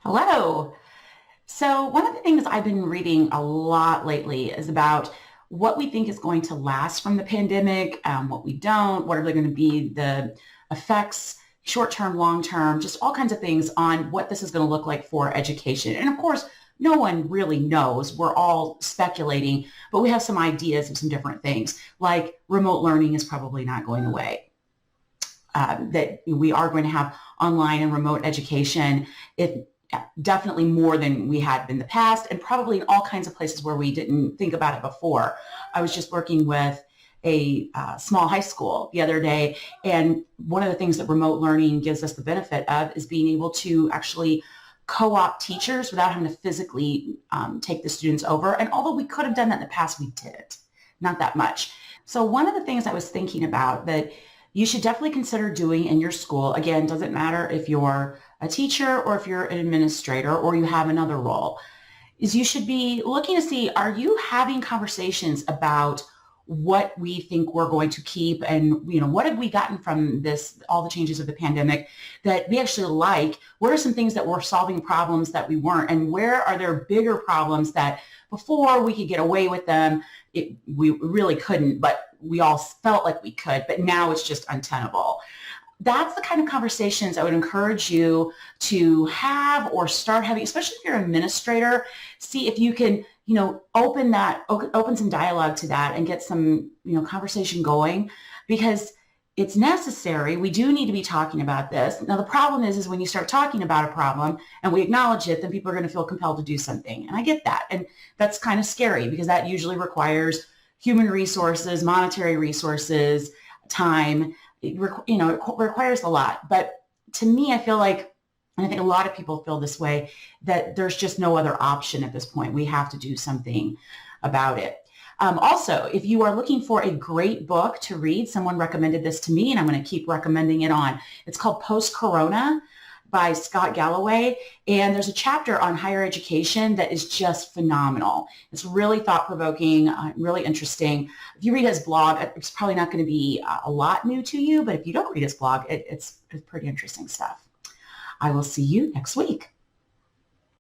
Hello. So, one of the things I've been reading a lot lately is about what we think is going to last from the pandemic, what we don't, what are going to be the effects, short term, long term, just all kinds of things on what this is going to look like for education. And of course, no one really knows. We're all speculating, but we have some ideas of some different things, like remote learning is probably not going away. That we are going to have online and remote education. It definitely more than we had in the past, and probably in all kinds of places where we didn't think about it before. I was just working with a small high school the other day, and one of the things that remote learning gives us the benefit of is being able to actually co-op teachers without having to physically take the students over. And although we could have done that in the past, we didn't, not that much. So one of the things I was thinking about that you should definitely consider doing in your school, again, doesn't matter if you're a teacher or if you're an administrator or you have another role, is you should be looking to see, are you having conversations about what we think we're going to keep, and what have we gotten from this, all the changes of the pandemic that we actually like? What are some things that we're solving problems that we weren't, and where are there bigger problems that before we could get away with them, we really couldn't, but we all felt like we could, but now it's just untenable. That's the kind of conversations I would encourage you to have or start having, especially if you're an administrator. See if you can, open some dialogue to that and get some, conversation going, because it's necessary. We do need to be talking about this. Now, the problem is when you start talking about a problem and we acknowledge it, then people are going to feel compelled to do something. And I get that. And that's kind of scary because that usually requires human resources, monetary resources, time. It requires a lot. But to me, I feel like, and I think a lot of people feel this way, that there's just no other option at this point. We have to do something about it. Also, if you are looking for a great book to read, someone recommended this to me, and I'm going to keep recommending it on. It's called Post-Corona by Scott Galloway, and there's a chapter on higher education that is just phenomenal. It's really thought-provoking, really interesting. If you read his blog, it's probably not going to be a lot new to you, but if you don't read his blog, it's pretty interesting stuff. I will see you next week.